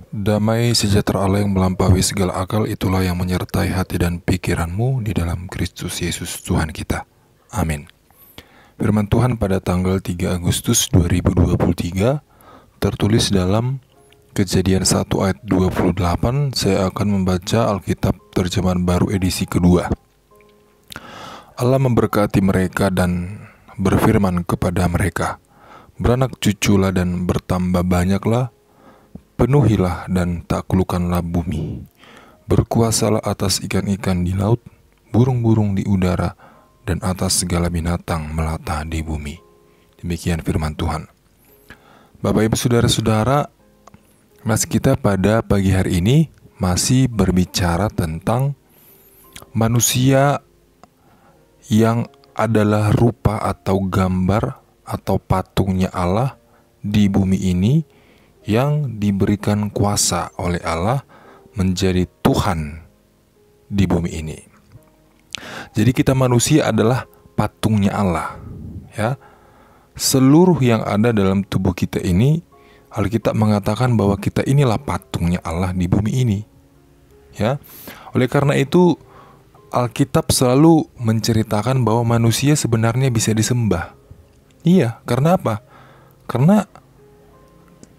Damai sejahtera Allah yang melampaui segala akal itulah yang menyertai hati dan pikiranmu di dalam Kristus Yesus Tuhan kita. Amin. Firman Tuhan pada tanggal 3 Agustus 2023 tertulis dalam Kejadian 1 ayat 28. Saya akan membaca Alkitab terjemahan baru edisi kedua. Allah memberkati mereka dan berfirman kepada mereka, "Beranak cuculah dan bertambah banyaklah, penuhilah dan taklukkanlah bumi. Berkuasalah atas ikan-ikan di laut, burung-burung di udara, dan atas segala binatang melata di bumi." Demikian firman Tuhan. Bapak Ibu Saudara-saudara, mas kita pada pagi hari ini masih berbicara tentang manusia yang adalah rupa atau gambar atau patungnya Allah di bumi ini, yang diberikan kuasa oleh Allah menjadi Tuhan di bumi ini. Jadi kita manusia adalah patungnya Allah, ya. Seluruh yang ada dalam tubuh kita ini, Alkitab mengatakan bahwa kita inilah patungnya Allah di bumi ini, ya. Oleh karena itu Alkitab selalu menceritakan bahwa manusia sebenarnya bisa disembah. Iya, karena apa? Karena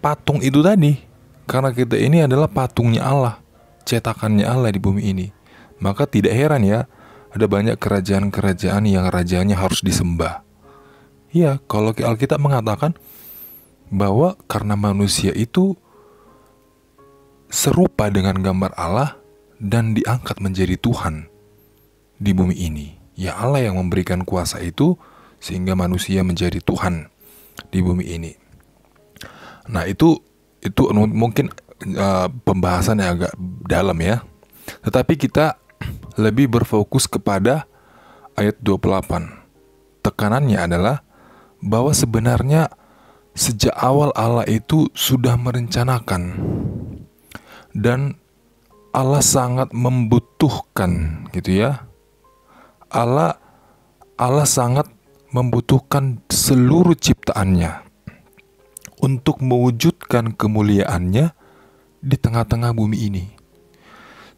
patung itu tadi, karena kita ini adalah patungnya Allah, cetakannya Allah di bumi ini. Maka tidak heran ya, ada banyak kerajaan-kerajaan yang rajanya harus disembah. Iya, kalau Alkitab mengatakan bahwa karena manusia itu serupa dengan gambar Allah dan diangkat menjadi Tuhan di bumi ini. Ya, Allah yang memberikan kuasa itu sehingga manusia menjadi Tuhan di bumi ini. Nah, itu mungkin pembahasan yang agak dalam ya. Tetapi kita lebih berfokus kepada ayat 28. Tekanannya adalah bahwa sebenarnya sejak awal Allah itu sudah merencanakan, dan Allah sangat membutuhkan, gitu ya. Allah sangat membutuhkan seluruh ciptaannya untuk mewujudkan kemuliaannya di tengah-tengah bumi ini.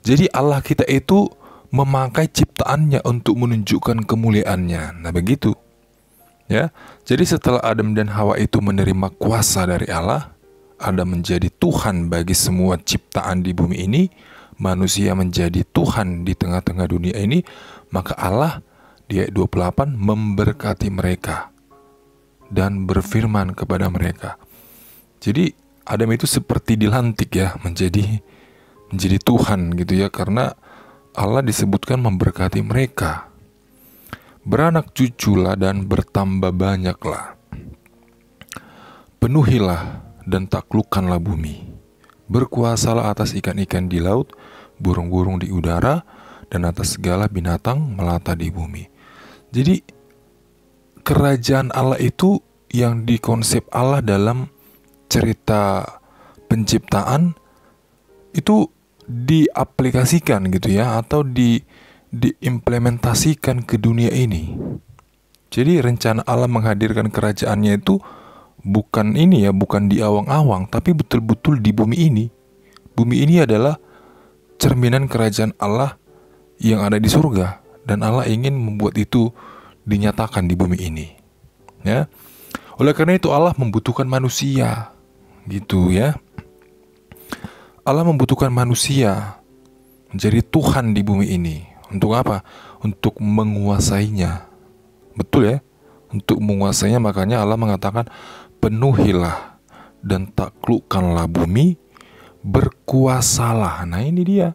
Jadi Allah kita itu memakai ciptaannya untuk menunjukkan kemuliaannya. Nah, begitu. Ya. Jadi setelah Adam dan Hawa itu menerima kuasa dari Allah, Adam menjadi Tuhan bagi semua ciptaan di bumi ini, manusia menjadi Tuhan di tengah-tengah dunia ini, maka Allah di ayat 28 memberkati mereka dan berfirman kepada mereka. Jadi Adam itu seperti dilantik ya, menjadi Tuhan gitu ya, karena Allah disebutkan memberkati mereka. Beranak cuculah dan bertambah banyaklah, penuhilah dan taklukkanlah bumi. Berkuasalah atas ikan-ikan di laut, burung-burung di udara, dan atas segala binatang melata di bumi. Jadi kerajaan Allah itu yang dikonsep Allah dalam cerita penciptaan itu diaplikasikan gitu ya, atau diimplementasikan ke dunia ini. Jadi rencana Allah menghadirkan kerajaannya itu bukan di awang-awang, tapi betul-betul di bumi ini. Bumi ini adalah cerminan kerajaan Allah yang ada di surga, dan Allah ingin membuat itu dinyatakan di bumi ini, ya. Oleh karena itu Allah membutuhkan manusia, gitu ya. Allah membutuhkan manusia menjadi Tuhan di bumi ini. Untuk apa? Untuk menguasainya. Betul ya? Untuk menguasainya, makanya Allah mengatakan, "Penuhilah dan taklukkanlah bumi, berkuasalah." Nah, ini dia.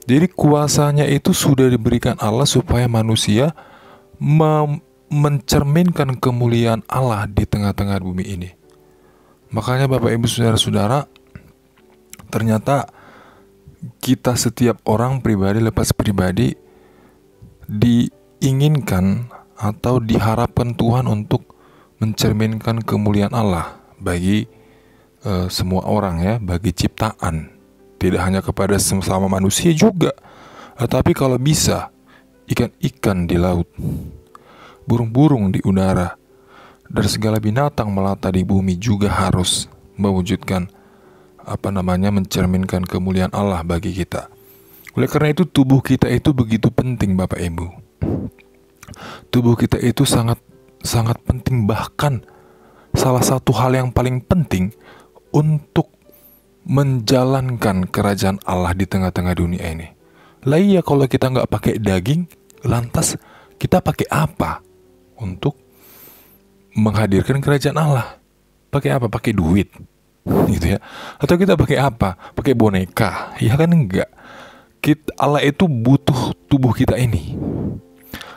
Jadi kuasanya itu sudah diberikan Allah supaya manusia mencerminkan kemuliaan Allah di tengah-tengah bumi ini. Makanya Bapak Ibu Saudara-saudara, ternyata kita setiap orang pribadi lepas pribadi diinginkan atau diharapkan Tuhan untuk mencerminkan kemuliaan Allah bagi semua orang ya, bagi ciptaan. Tidak hanya kepada sesama manusia juga, tetapi kalau bisa ikan-ikan di laut, burung-burung di udara, dan segala binatang melata di bumi juga harus mewujudkan mencerminkan kemuliaan Allah bagi kita. Oleh karena itu tubuh kita itu begitu penting, Bapak Ibu. Tubuh kita itu sangat penting, bahkan salah satu hal yang paling penting untuk menjalankan kerajaan Allah di tengah-tengah dunia ini. Lah iya, kalau kita nggak pakai daging, lantas kita pakai apa untuk menghadirkan kerajaan Allah? Pakai apa? Pakai duit, gitu ya? Atau kita pakai apa? Pakai boneka? Ya kan enggak. Allah itu butuh tubuh kita ini.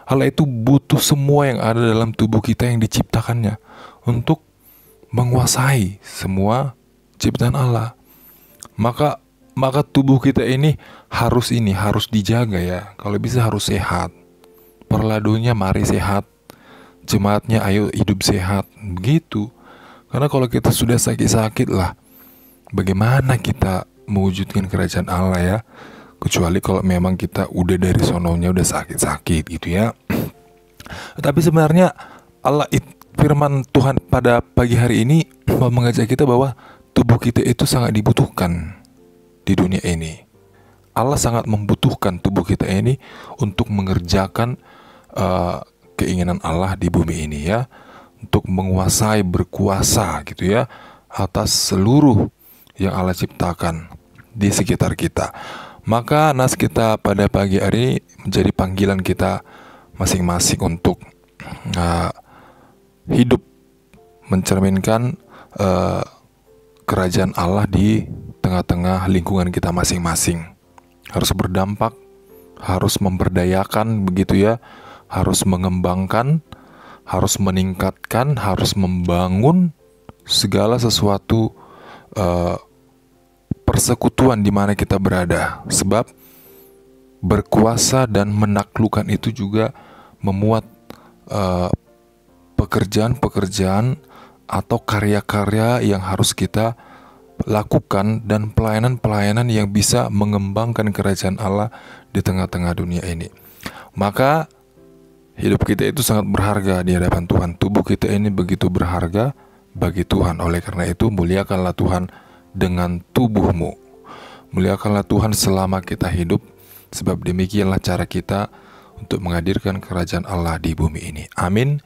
Allah itu butuh semua yang ada dalam tubuh kita yang diciptakannya untuk menguasai semua ciptaan Allah. Maka tubuh kita ini harus dijaga ya. Kalau bisa harus sehat. Perladunya mari sehat, jemaatnya ayo hidup sehat, begitu. Karena kalau kita sudah sakit-sakit lah, bagaimana kita mewujudkan kerajaan Allah ya? Kecuali kalau memang kita udah dari sononya udah sakit-sakit gitu ya. Tapi sebenarnya firman Tuhan pada pagi hari ini mengajak kita bahwa tubuh kita itu sangat dibutuhkan di dunia ini. Allah sangat membutuhkan tubuh kita ini untuk mengerjakan keinginan Allah di bumi ini ya, untuk menguasai, berkuasa gitu ya atas seluruh yang Allah ciptakan di sekitar kita. Maka nas kita pada pagi hari ini menjadi panggilan kita masing-masing untuk hidup mencerminkan kerajaan Allah di tengah-tengah lingkungan kita masing-masing. Harus berdampak, harus memberdayakan begitu ya, harus mengembangkan, harus meningkatkan, harus membangun segala sesuatu persekutuan di mana kita berada. Sebab berkuasa dan menaklukkan itu juga memuat pekerjaan-pekerjaan atau karya-karya yang harus kita lakukan dan pelayanan-pelayanan yang bisa mengembangkan kerajaan Allah di tengah-tengah dunia ini. Maka hidup kita itu sangat berharga di hadapan Tuhan. Tubuh kita ini begitu berharga bagi Tuhan. Oleh karena itu muliakanlah Tuhan dengan tubuhmu. Muliakanlah Tuhan selama kita hidup, sebab demikianlah cara kita untuk menghadirkan kerajaan Allah di bumi ini. Amin.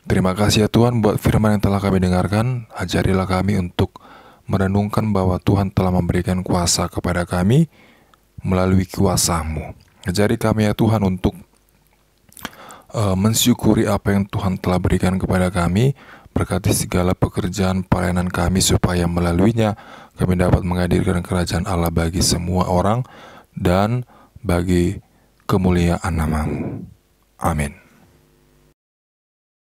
Terima kasih ya Tuhan buat firman yang telah kami dengarkan. Ajarilah kami untuk merenungkan bahwa Tuhan telah memberikan kuasa kepada kami melalui kuasa-Mu. Ajari kami ya Tuhan untuk mensyukuri apa yang Tuhan telah berikan kepada kami. Berkati segala pekerjaan pelayanan kami supaya melaluinya kami dapat menghadirkan kerajaan Allah bagi semua orang dan bagi kemuliaan nama-Mu. Amin.